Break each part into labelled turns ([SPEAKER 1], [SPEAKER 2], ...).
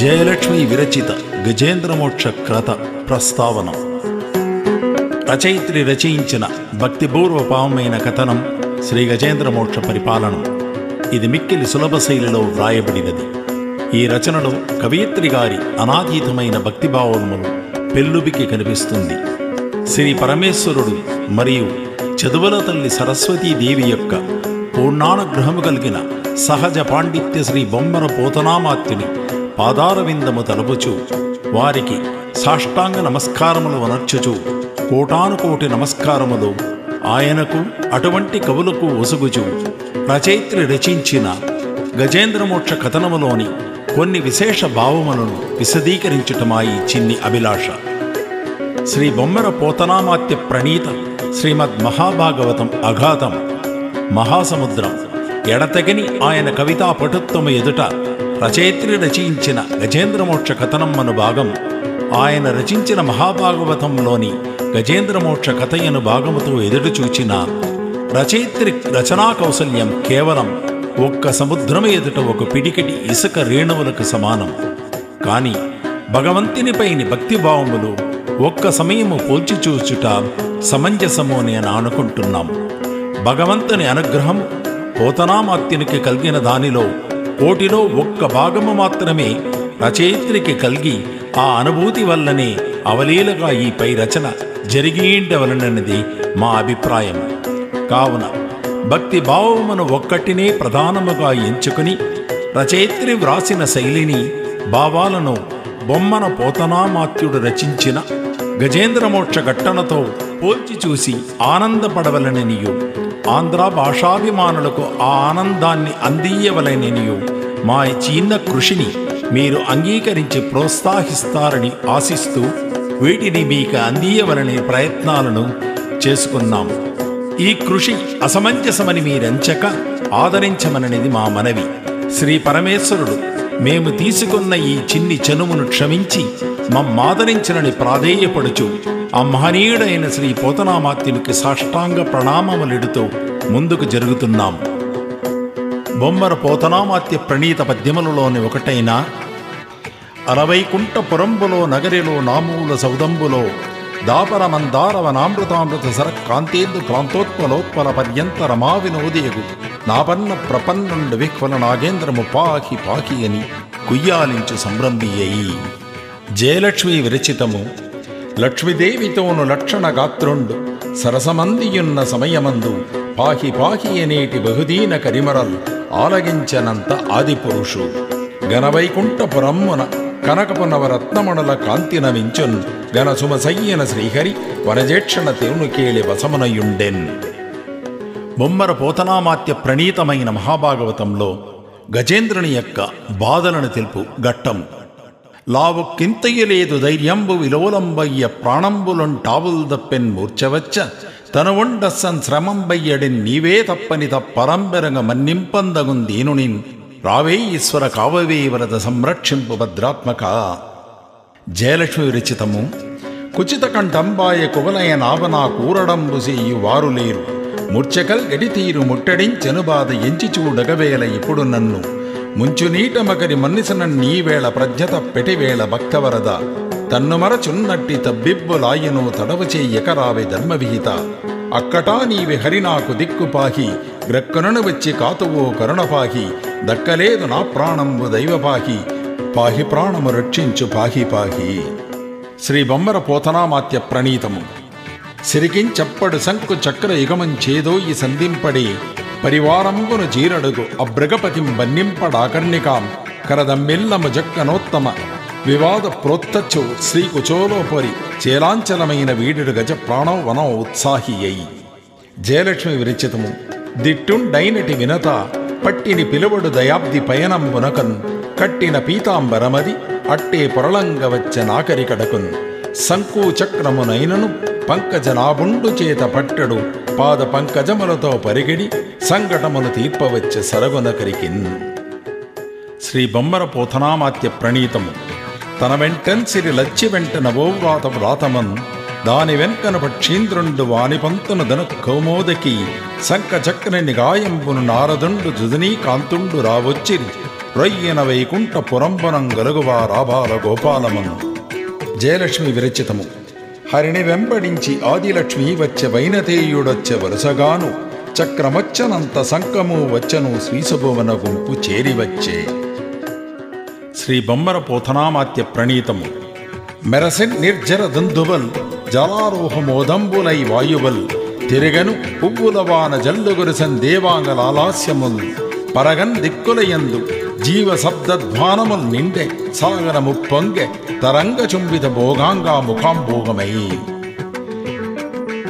[SPEAKER 1] జయలక్ష్మి విరచిత గజేంద్రమోక్ష క్రత ప్రస్తావనం. రచయిత్రి రచయించిన భక్తిపూర్వపావమైన కథనం శ్రీ గజేంద్రమోక్ష పరిపాలనం. ఇది మిక్కిలి సులభ శైలిలో వ్రాయబడినది. ఈ రచనలో కవయిత్రి గారి అనాతీతమైన భక్తిభావములు పెల్లుబికి కనిపిస్తుంది. శ్రీ పరమేశ్వరుడు మరియు చదువుల తల్లి సరస్వతీదేవి యొక్క పూర్ణానుగ్రహము కలిగిన సహజ పాండిత్య శ్రీ బొమ్మర పోతనామాత్యుని పాదారవిందము తలపుచు వారికి సాష్టాంగ నమస్కారములు వనర్చుచు కోటానుకోటి నమస్కారములు ఆయనకు అటువంటి కవులకు ఒసుగుచు రచయిత్రి రచించిన గజేంద్రమోక్ష కథనములోని కొన్ని విశేష భావములను విశదీకరించటమా ఈ చిన్ని అభిలాష. శ్రీ బొమ్మర పోతనామాత్య ప్రణీత శ్రీమద్ మహాభాగవతం అఘాతం మహాసముద్రం ఎడతెగని ఆయన కవితా పటుత్వము ఎదుట రచయిత్రి రచించిన గజేంద్రమోక్ష కథనం అను భాగం ఆయన రచించిన మహాభాగవతంలోని గజేంద్రమోక్ష కథయను భాగముతో ఎదుటి చూచిన రచయిత్రి రచనా కౌశల్యం కేవలం ఒక్క సముద్రము ఎదుట ఒక పిడికిటి ఇసుక రేణువులకు సమానం. కాని భగవంతునిపైని భక్తిభావములు ఒక్క సమయము పోల్చి చూచుట సమంజసము అని అనుకుంటున్నాం. భగవంతుని అనుగ్రహం పోతనామాత్యునికి కలిగిన దానిలో కోటిలో ఒక్క భాగము మాత్రమే రచయిత్రికి కలిగి ఆ అనుభూతి వల్లనే అవలీలగా ఈ పై రచన జరిగిండవలనన్నది మా అభిప్రాయం. కావున భక్తి భావమును ఒక్కటినే ప్రధానముగా ఎంచుకుని రచయిత్రి వ్రాసిన శైలిని భావాలను బొమ్మన పోతనామాత్యుడు రచించిన గజేంద్రమోక్ష ఘట్టనతో పోల్చి చూసి ఆనందపడవలననియు ఆంధ్ర భాషాభిమానులకు ఆ ఆనందాన్ని అందియవలననియు మా చిన్న కృషిని మీరు అంగీకరించి ప్రోత్సహిస్తారని ఆశిస్తూ వీటిని మీకు అందియవలనే ప్రయత్నాలను చేసుకున్నాం. ఈ కృషి అసమంజసమని మీరెంచక ఆదరించమననిది మా మనవి. శ్రీ పరమేశ్వరుడు మేము తీసుకున్న ఈ చిన్ని చనువును క్షమించి మమ్మాదరించనని ప్రాధేయపడుచు ఆ మహనీయుడైన శ్రీ పోతనామాత్యునికి సాష్టాంగ ప్రణామములిడుతూ ముందుకు జరుగుతున్నాం. బొమ్మర పోతనామాత్య ప్రణీత పద్యములలోని ఒకటైన అరవైకుంఠపురంబులో నగరిలో నామూల సౌదంబులో దాపర మందారవనామృతామృత సర కాంతేందు క్రాంతోత్పలోత్పల పర్యంత రమా వినోదేగు నాపన్న ప్రపన్నుండు విహ్వల నాగేంద్రము పాహి పాహి అని కుయ్యాలించు సంభ్రమియ్యి. జయలక్ష్మి విరచితము. లక్ష్మీదేవితోను లక్షణ గాత్రుండు సరసమందియున్న సమయమందు పాహి పాహి అనేటి బహుదీన కరిమరల్ ఆలగించనంత ఆదిపురుషు గణవైకుంఠపురమ్మున కనకపు నవరత్నమణుల కాంతిన మించున్ గణసుమసయ్యన శ్రీహరి వనజేక్షణ తేనుకేళి వసమునయుండెన్. బొమ్మర పోతనామాత్య ప్రణీతమైన మహాభాగవతంలో గజేంద్రుని యొక్క బాధలను తెలుపు ఘట్టం. లావు కింతయ్యలేదు ధైర్యంబు విలోలంబయ్య ప్రాణంబులుంటావుల్దప్పెన్ మూర్చవచ్చ తనువుండస్సన్ శ్రమంబయ్యడిన్ నీవే తప్పని తప్పరంబెరగ మన్నింపందగుందీనునిన్ రావే ఈశ్వర కావవే వరద సంరక్షింపు భద్రాత్మక. జయలక్ష్మి విరచితము. కుచిత కంఠంబాయ కువలయ నావనా కూరడంబు సేయు వారు లేరు ముర్చకల్ గడితీరు ముట్టడించెను బాధ ఎంచి చూడగవేల ఇప్పుడు నన్ను ముంచు నీట మకరి మన్నిసన నీవేళ ప్రజ్ఞత పెటివేళ భక్తవరద తన్నుమరచున్నట్టి తబ్బిబ్బులాయను తడవచే ఎకరావే ధర్మవిహిత అక్కటా నీవి హరినాకు దిక్కుపాహి గ్రక్కునను వచ్చి కాతువో కరుణపాహి దక్కలేదు నా ప్రాణంబు దైవపాహి పాహి ప్రాణము రక్షించు పాహి పాహి. శ్రీ బొమ్మర పోతనామాత్య ప్రణీతము. సిరికించప్పడు శంకు చక్ర యుగమంచేదో ఈ సంధింపడే పరివారంబును జీరడుగు అభ్రగపతిం బన్నింపడాకర్ణికాం కరదమ్మిల్లము జక్కనోత్తమ వివాద ప్రోత్తచ్చు శ్రీకుచోలోపరి చేలాంచలమైన వీడుడు గజ ప్రాణం వనం ఉత్సాహి అయి. జయలక్ష్మి విరచితము. దిట్టుండైనటి వినత పట్టిని పిలువడు దయాబ్ది పయనంబునకన్ కట్టిన పీతాంబరమది అట్టే పొరలంగ వచ్చ నాకరి కడకున్ సంకూచక్రమునైనను పంకజనాభుండు చేత పట్టడు పాద పంకజములతో పరిగిడి సంకటమును తీర్పవచ్చే సరగునకరికిన్. శ్రీ బొమ్మర పోతనామాత్య ప్రణీతము. తన వెంటన్ సిరి లచ్చి వెంట నవోవ్రాత వ్రాతమన్ దాని వెంకన పక్షీంద్రుండు వాని పంతును దను కౌమోదకి సంక చక్రని గాయంబును నారదుండు జుదనీ కాంతుండు రావొచ్చిరి రొయ్యన వైకుంఠ పురంబనం గలుగువా రాబాల గోపాలమను. జయలక్ష్మి విరచితము. హరిని వెంబడించి ఆదిలక్ష్మి వచ్చె వైనతేయుడొచ్చె వరుసగాను చక్రమొచ్చనంత సంకము వచ్చను శ్రీశుభవన గుంపు చేరివచ్చే. శ్రీ బొమ్మర పోతనామాత్య ప్రణీతము. మెరసిన్ నిర్జర దుందుబల్ జలారోహమోదంబులై వాయువల్ తిరగను పువ్వులవాన జల్లుగురిసన్ దేవాంగలాలాస్యముల్ పరగన్ దిక్కులయందు జీవ శబ్దధ్వానముల్ నిండె సాగరము పొంగె తరంగ చుంబిత భోగాంగా ముఖాంభోగమై.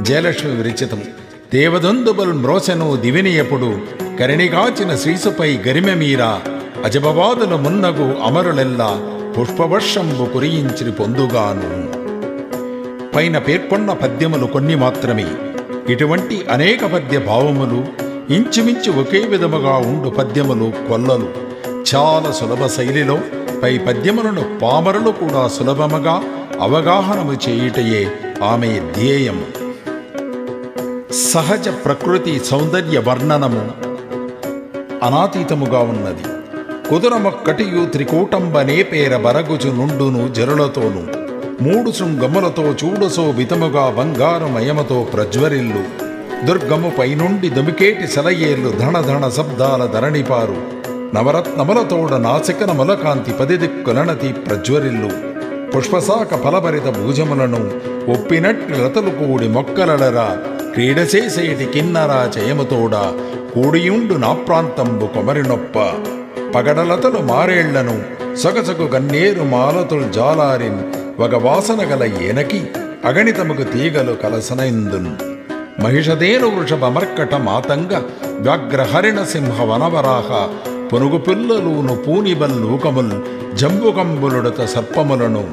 [SPEAKER 1] జయలక్ష్మి విరచితము. దేవదందుబల్ మ్రోసెను దివినియపుడు కరిణిగాచిన శ్రీసుపై గరిమెమీర అజబవాదుల మున్నగు అమరులెల్లా పుష్పవర్షంబు కురియించి పొందుగాను. పైన పేర్కొన్న పద్యములు కొన్ని మాత్రమే. ఇటువంటి అనేక పద్య భావములు ఇంచుమించు ఒకే విధముగా ఉండు పద్యములు కొల్లలు. చాలా సులభ శైలిలో పై పద్యములను పామరులు కూడా సులభముగా అవగాహనము చేయుటయే ఆమె ధ్యేయము. సహజ ప్రకృతి సౌందర్య వర్ణనము అనాతీతముగా ఉన్నది. కుదురమొక్కటియు త్రికూటంబ నేపేర బరగుచు నుండును జరులతోను మూడు శృంగములతో చూడసో వితముగా బంగారమయమతో ప్రజ్వరిల్లు దుర్గము పైనుండి దుమికేటి సెలయేర్లు ధణధణ శబ్దాల ధరణిపారు నవరత్నములతోడ నాసికన ములకాంతి పదిదిక్కులనతి ప్రజ్వరిల్లు పుష్పశాఖ ఫలభరిత భూజములను ఒప్పినట్టి లతలు కూడి మొక్కలలరా క్రీడసేసేటి కిన్నరా జయముతోడ కూడియుండు నా ప్రాంతంబు కొమరినొప్ప పగడలతలు మారేళ్లను సొగసగు గన్నేరు మాలతులు జాలారిన్ వగ వాసన గల ఏనకి అగణితముకు తీగలు కలసనైందున్ మహిషదేను వృషభమర్కట మాతంగ వ్యాఘ్రహరిణ సింహ వనవరాహ పునుగు పిల్లలును పూనిబల్లూకముల్ జంబుకంబులుడత సర్పములను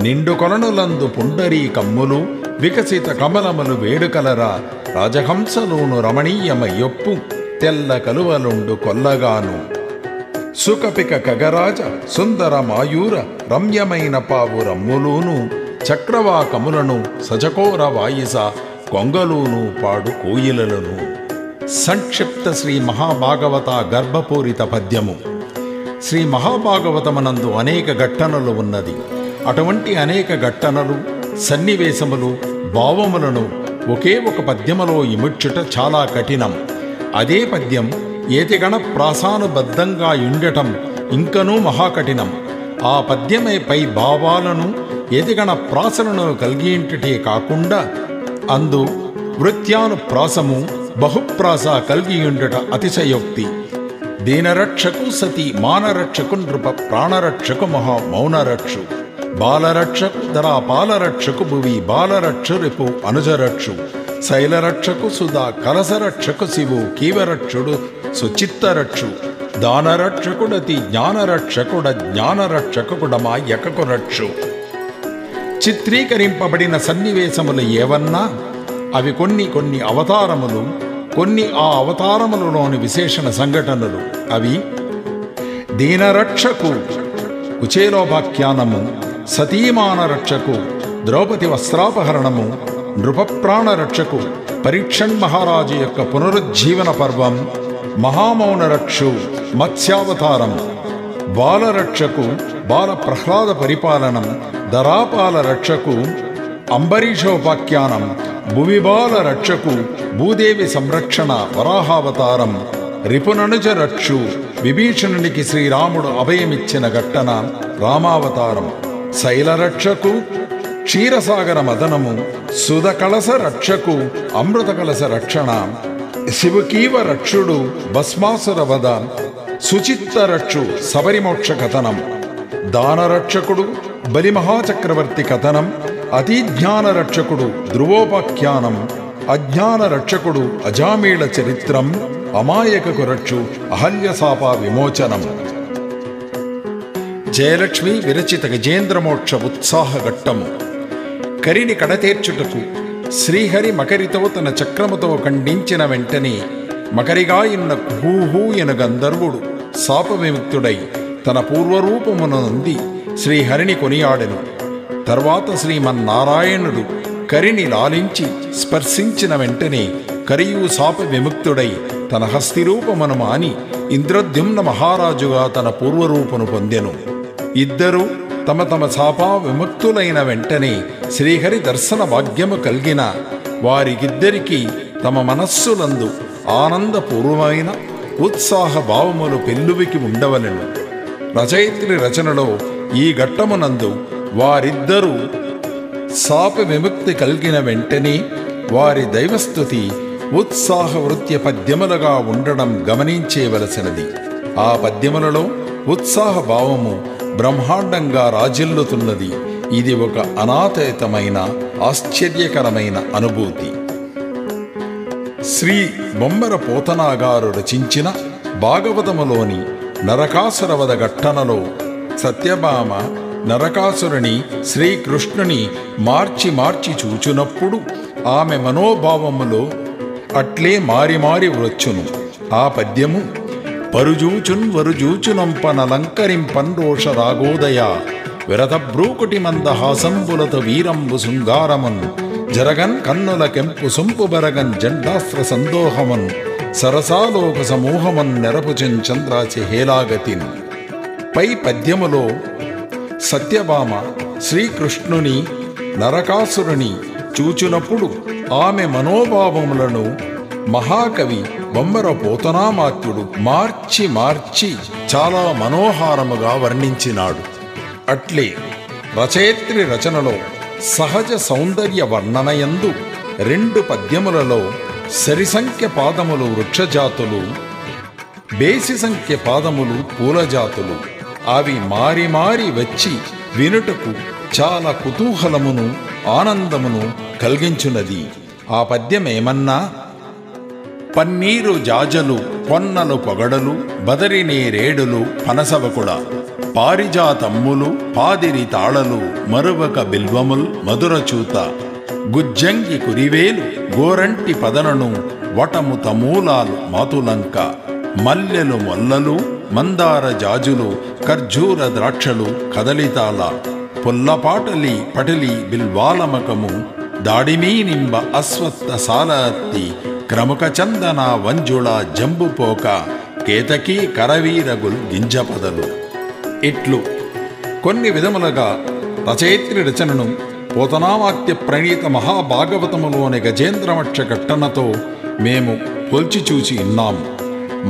[SPEAKER 1] నిండు కొలనులందు పుండరీ కమ్ములు వికసిత కమలములు వేడుకలరా రాజహంసలోను రమణీయమయ్యొప్పు తెల్ల కలువలుండు కొల్లగాను సుకపిక కగరాజ సుందర మాయూర రమ్యమైన పావు రమ్ములూను చక్రవాకములను సజకోర వాయిస కొంగలూను పాడు కోయిలలను. సంక్షిప్త శ్రీ మహాభాగవత గర్భపూరిత పద్యము. శ్రీ మహాభాగవతమనందు అనేక ఘట్టనలు ఉన్నది. అటువంటి అనేక ఘట్టనలు సన్నివేశములు భావములను ఒకే ఒక పద్యములో ఇముడ్చుట చాలా కఠినం. అదే పద్యం ఏతిగణ ప్రాసానుబద్ధంగా ఉండటం ఇంకనూ మహాకఠినం. ఆ పద్యమే పై భావాలను ఏతిగణ ప్రాసలను కలిగింటే కాకుండా అందు వృత్యాను ప్రాసము బహుప్రాస కలిగియుండట అతిశయోక్తి. దీనరక్షకు సతి మానరక్షకు నృప ప్రాణరక్షకు మహా మౌనరక్షు బాలరక్షకు ధరా పాలరక్షకు భువి బాలరక్షు రిపు అనుజరక్షు శైలరక్షకు సుధా కలసరక్షకు శివు కీవరక్షుడు సుచిత్తరక్షు దానరక్షకుడతి జ్ఞానరక్షకుడ జ్ఞానరక్షకుడమా యకకు రక్షు. చిత్రీకరింపబడిన సన్నివేశములు ఏవన్నా అవి కొన్ని కొన్ని అవతారములు, కొన్ని ఆ అవతారములలోని విశేషణ సంఘటనలు. అవి దీనరక్షకు కుచేలోపాఖ్యానము, సతీమాన రక్షకు ద్రౌపది వస్త్రాపహరణము, నృపప్రాణ రక్షకు పరీక్షన్ మహారాజు యొక్క పునరుజ్జీవన పర్వం, మహామౌన రక్షు మత్స్యావతారం, బాలరక్షకు బాల ప్రహ్లాద పరిపాలనం, ధరాపాల రక్షకు అంబరీషోపాఖ్యానం, భువిబాల రక్షకు భూదేవి సంరక్షణ వరాహావతారం, రిపుననుజ రక్షు విభీషణునికి శ్రీరాముడు అభయమిచ్చిన ఘట్టన రామావతారం, శైలరక్షకు క్షీరసాగర మదనము, సుధకలస రక్షకు అమృత కలస రక్షణ, శివకీవ రక్షుడు భస్మాసుర వధ, సుచిత్త రక్షు శబరిమోక్ష కథనం, దానరక్షకుడు బలిమహాచక్రవర్తి కథనం, అతిజ్ఞాన రక్షకుడు ధ్రువోపాఖ్యానం, అజ్ఞాన రక్షకుడు అజామీళ చరిత్రం, అమాయకకు రక్షు అహల్యశాప విమోచనం. జయలక్ష్మి విరచిత గజేంద్రమోక్ష ఉత్సాహ ఘట్టము. కరిని కడతేర్చుటకు శ్రీహరి మకరితో తన చక్రముతో ఖండించిన వెంటనే మకరిగా ఇన్న హూహూయన గంధర్వుడు శాప విముక్తుడై తన పూర్వరూపమును నొంది శ్రీహరిని కొనియాడెను. తర్వాత శ్రీమన్నారాయణుడు కరిని లాలించి స్పర్శించిన వెంటనే కరియు శాప విముక్తుడై తన హస్తిరూపమును మాని ఇంద్రద్యుమ్న మహారాజుగా తన పూర్వరూపును పొందెను. ఇద్దరూ తమ తమ శాపా విముక్తులైన వెంటనే శ్రీహరి దర్శన భాగ్యము కలిగిన వారికిద్దరికీ తమ మనస్సులందు ఆనందపూర్వమైన ఉత్సాహ భావములు పెల్లువికి ఉండవలెను. రచయిత్రి రచనలో ఈ ఘట్టమునందు వారిద్దరూ శాప విముక్తి కలిగిన వెంటనే వారి దైవస్థుతి ఉత్సాహ వృత్య పద్యములుగా ఉండడం గమనించేవలసినది. ఆ పద్యములలో ఉత్సాహ భావము బ్రహ్మాండంగా రాజిల్లుతున్నది. ఇది ఒక అనాతేతమైన ఆశ్చర్యకరమైన అనుభూతి. శ్రీ బొమ్మర పోతనాగారు రచించిన భాగవతములోని నరకాసురవధ ఘట్టనలో సత్యభామ నరకాసురుని శ్రీకృష్ణుని మార్చి మార్చి చూచునప్పుడు ఆమె మనోభావములో అట్లే మారి మారి వచ్చును. ఆ పద్యము పరుజూచున్ వరుజూచునంపనలంకరింపన్ రోష రాగోదయ విరతభ్రూకుటి మందహాసంబులత వీరంబు శృంగారమన్ జరగన్ కన్నుల కెంపు సొంపు బరగన్ జండాస్త్ర సందోహమన్ సరసాలోక సమూహమన్ నెరపుచన్ చంద్రాచి హేలాగతిన్. పై పద్యములో సత్యభామ శ్రీకృష్ణుని నరకాసురుని చూచునప్పుడు ఆమె మనోభావములను మహాకవి బొమ్మర పోతనామాత్యుడు మార్చి మార్చి చాలా మనోహారముగా వర్ణించినాడు. అట్లే రచయిత్రి రచనలో సహజ సౌందర్య వర్ణనయందు 2 పద్యములలో సరిసంఖ్య పాదములు వృక్షజాతులు, బేసి సంఖ్య పాదములు పూలజాతులు. అవి మారి మారి వచ్చి వినుటకు చాలా కుతూహలమును ఆనందమును కలిగించున్నది. ఆ పద్యమేమన్నా పన్నీరు జాజలు పొన్నలు పొగడలు బదరినే రేడులు పనసవకుడ పారిజాతమ్ములు పాదిరి తాళలు మరువక బిల్వముల్ మధురచూత గుజ్జంగి కురివేలు గోరంటి పదనను వటము తమూలాలు మాతులంక మల్లెలు మొల్లలు మందార జాజులు ఖర్జూర ద్రాక్షలు కదలితాల పుల్లపాటలి పటలి బిల్వాలమకము దాడిమీ నింబ అశ్వత్థ సాలత్తి క్రముక చందన వంజుళ జంబుపోక కేతకీ కరవీరగుల్ గింజపదలు. ఇట్లు కొన్ని విధములుగా రచయిత్రి రచనను పోతనామాత్య ప్రణీత మహాభాగవతములోని గజేంద్రమక్ష ఘట్టనతో మేము పోల్చి చూచి ఉన్నాము.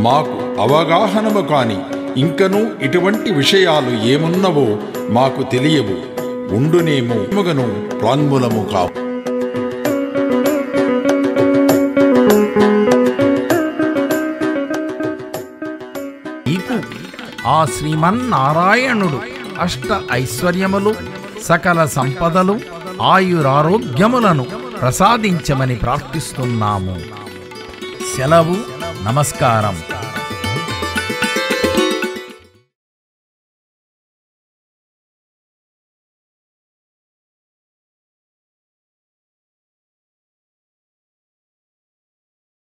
[SPEAKER 1] మాకు అవగాహనము కాని ఇంకనూ ఇటువంటి విషయాలు ఏమున్నవో మాకు తెలియవు. ఉండునేమో ముగను ప్రాంగులము కావు.
[SPEAKER 2] ఆ శ్రీమన్నారాయణుడు అష్ట ఐశ్వర్యములు సకల సంపదలు ఆయురారోగ్యములను ప్రసాదించమని ప్రార్థిస్తున్నాము. సెలవు. నమస్కారం.